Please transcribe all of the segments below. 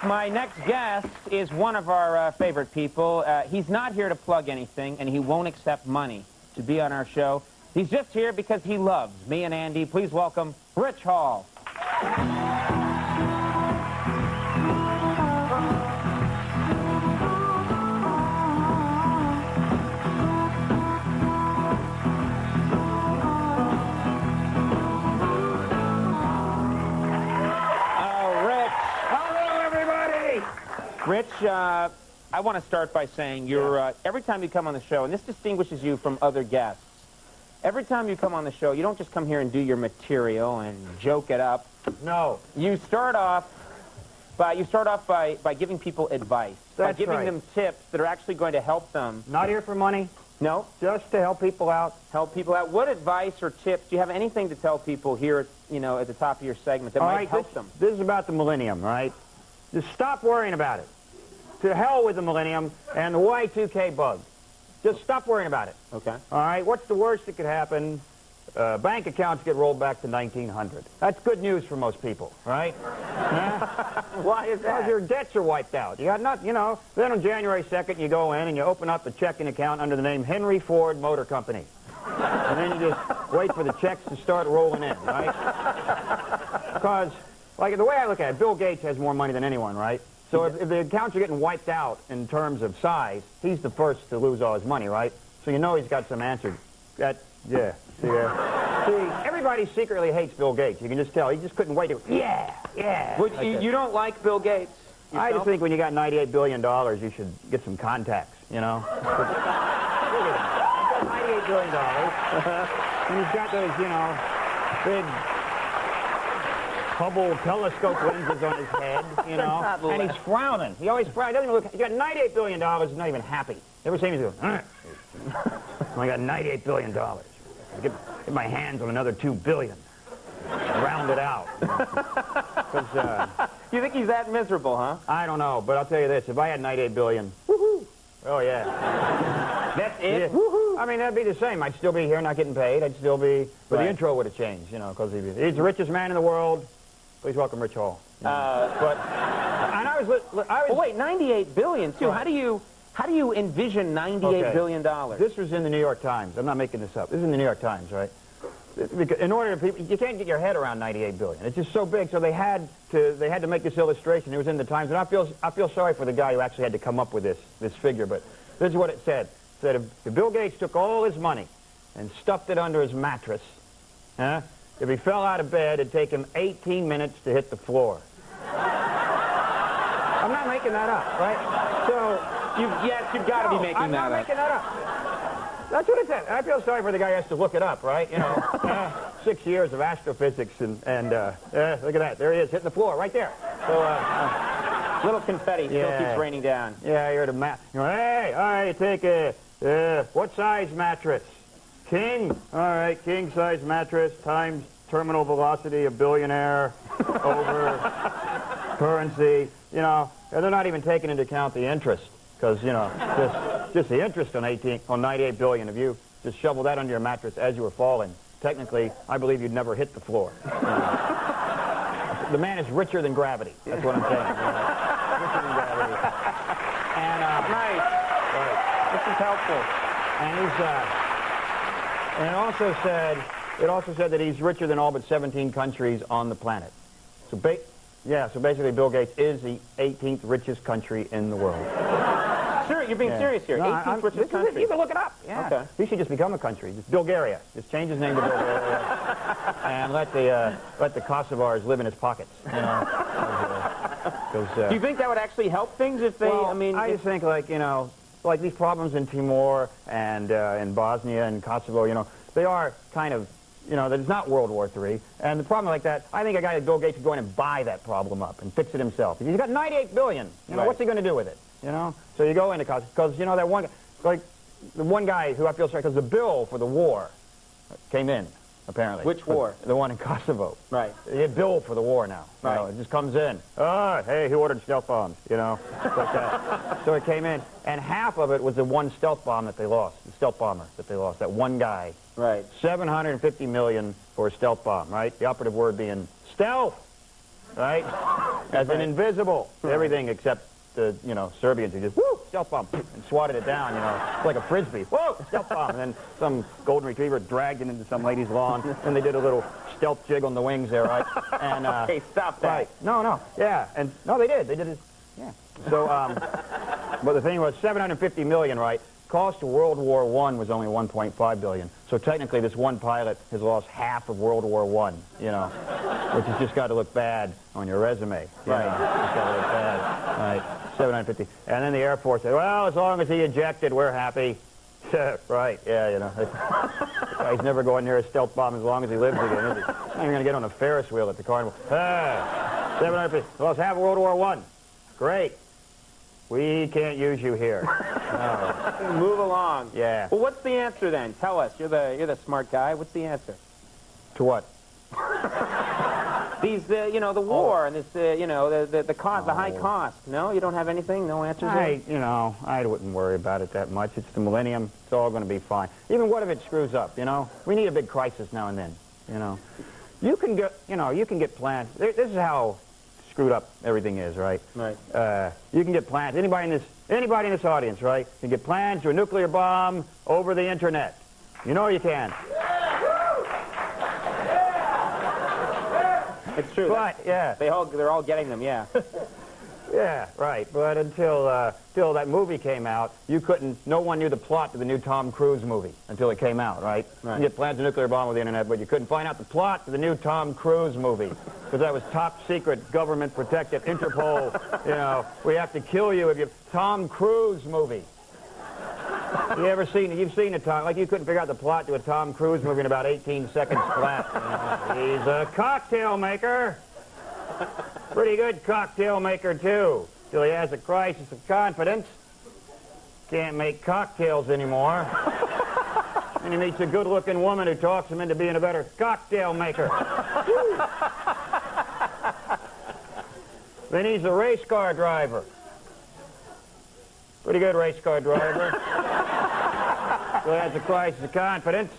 my next guest is one of our favorite people. He's not here to plug anything, and he won't accept money to be on our show. He's just here because he loves me and Andy. Please welcome Rich Hall. Rich, I want to start by saying you're, every time you come on the show, and this distinguishes you from other guests, every time you come on the show, you don't just come here and do your material and joke it up. No. You start off by giving people advice. That's by giving right. them tips that are actually going to help them. Not here for money. No? Just to help people out. Help people out. What advice or tips, do you have anything to tell people here, at the top of your segment that might help them? This is about the millennium, right? Just stop worrying about it. To hell with the millennium and the Y2K bug. Just stop worrying about it. Okay. All right, what's the worst that could happen? Bank accounts get rolled back to 1900. That's good news for most people, right? Why is that? Because your debts are wiped out. You got nothing, then on January 2nd you go in and you open up a checking account under the name Henry Ford Motor Company. And then you just wait for the checks to start rolling in, right? Because, like, the way I look at it, Bill Gates has more money than anyone, right? So if the accounts are getting wiped out in terms of size, he's the first to lose all his money, right? So you know he's got some answers. See, everybody secretly hates Bill Gates. You can just tell. He just couldn't wait to, yeah. Well, you don't like Bill Gates yourself? I just think when you got $98 billion, you should get some contacts, Look at that. He's got $98 billion. And he's got those, big Hubble telescope lenses on his head, and he's frowning. He always frowns. He doesn't even look. He got $98 billion. He's not even happy. Ever seen him go? I got $98 billion. Get my hands on another $2 billion. Round it out. You think he's that miserable, huh? I don't know, but I'll tell you this: if I had $98 billion, woohoo! Oh yeah. That's it. Yeah. Woohoo! I mean, that'd be the same. I'd still be here, not getting paid. I'd still be. But the intro would have changed, because he's the richest man in the world. Please welcome Rich Hall. And I was well, wait, $98 billion too. Right. How do you envision $98 billion? This was in the New York Times. I'm not making this up. This is in the New York Times, right? In order to, you can't get your head around $98 billion. It's just so big. So they had to make this illustration. It was in the Times, and I feel sorry for the guy who actually had to come up with this figure. But this is what it said. It said if Bill Gates took all his money and stuffed it under his mattress, if he fell out of bed, it'd take him 18 minutes to hit the floor. I'm not making that up, right? So, you've got to be making that up. I'm not making that up. That's what it said. I feel sorry for the guy who has to look it up, right? 6 years of astrophysics, and look at that. There he is, hitting the floor, right there. So, little confetti still keeps raining down. Yeah, you're the hey, all right, you take what size mattress? King. All right, king-size mattress times terminal velocity of billionaire over currency. And they're not even taking into account the interest, because just the interest on $98 billion. If you just shovel that under your mattress as you were falling, technically, I believe you'd never hit the floor. The man is richer than gravity. That's what I'm saying. Richer than gravity. And nice. Right. This is helpful. And he's. And it also said that he's richer than all but 17 countries on the planet. So basically Bill Gates is the 18th richest country in the world. Sure, you're being serious here. 18th richest country. You can look it up. Yeah. Okay. He should just become a country. Just Bulgaria. Just change his name to Bulgaria. And let the Kosovars live in his pockets. Do you think that would actually help things if they, I just think like these problems in Timor and in Bosnia and Kosovo, they are kind of, that it's not World War III. And the problem like that, I think a guy like Bill Gates could go in and buy that problem up and fix it himself. He's got $98 billion. What's he going to do with it? So you go into Kosovo, because, that one, like, the one guy who I feel sorry, because the bill for the war came in, apparently. Which war? The one in Kosovo. Right. They get billed for the war now. Right. It just comes in. Hey, who ordered stealth bombs? Like that. So it came in, and half of it was the one stealth bomb that they lost, the stealth bomber that they lost, that one guy. Right. $750 million for a stealth bomb, right? The operative word being stealth. right? As an invisible. Everything except the, Serbians who just, woo, stealth bomb, and swatted it down, It's like a Frisbee. Whoa, stealth bomb. And then some golden retriever dragged it into some lady's lawn, and they did a little stealth jig on the wings there, right? And, hey, stop that. Right. No. Yeah. And, no, they did. They did it. Yeah. So, but the thing was, 750 million, right? Cost of World War I was only 1.5 billion. So technically, this one pilot has lost half of World War I, which has just got to look bad on your resume. Right. Just got to look bad. Right. 750. And then the Air Force said, well, as long as he ejected, we're happy. Right. Yeah, He's never going near a stealth bomb as long as he lives again, is he? He's not even going to get on a Ferris wheel at the carnival. 750. Lost half of World War I. Great. We can't use you here. No. Move along. Yeah. Well, what's the answer then? Tell us. You're the smart guy. What's the answer? To what? These, the war and this, the cost, the high cost. No, you don't have anything. No answers. I wouldn't worry about it that much. It's the millennium. It's all going to be fine. Even what if it screws up? We need a big crisis now and then. You can get plans. This is how screwed up everything is, right? Right. You can get plans. Anybody in this audience, right? Can get plans to a nuclear bomb over the internet. You can. It's true. But yeah, they're all getting them. Yeah. Yeah, right. But until that movie came out, no one knew the plot to the new Tom Cruise movie until it came out, right? You get plans to nuclear bomb with the internet, but you couldn't find out the plot to the new Tom Cruise movie because that was top secret, government protected, Interpol. We have to kill you if you Tom Cruise movie. You ever seen it? You've seen it, Tom. Like you couldn't figure out the plot to a Tom Cruise movie in about 18 seconds flat. He's a cocktail maker. Pretty good cocktail maker, too. Till he has a crisis of confidence. Can't make cocktails anymore. And he meets a good-looking woman who talks him into being a better cocktail maker. Then he's a race car driver. Pretty good race car driver. So he has a crisis of confidence.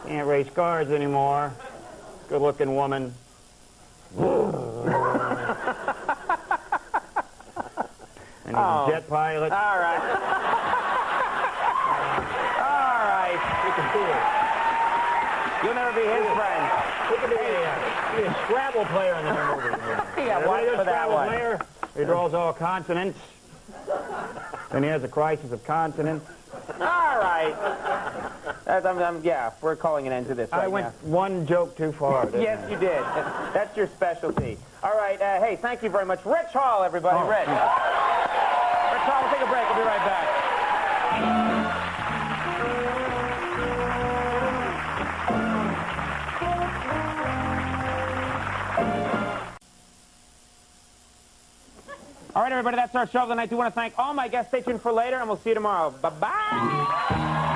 Can't race cars anymore. Good-looking woman. And he's a jet pilot. All right. All right. You can see it. You'll never be his friend. He could be a Scrabble player in the new movie. Yeah, watch for that one. Player. He draws all consonants. Then he has a crisis of consonants. All right. Yeah, we're calling an end to this right I went now. one joke too far. Yes, you did. That's your specialty. All right. Hey, thank you very much. Rich Hall, everybody. Oh. Rich. Rich Hall, we'll take a break. We'll be right back. All right, everybody, that's our show of the night. I do want to thank all my guests. Stay tuned for later, and we'll see you tomorrow. Bye-bye.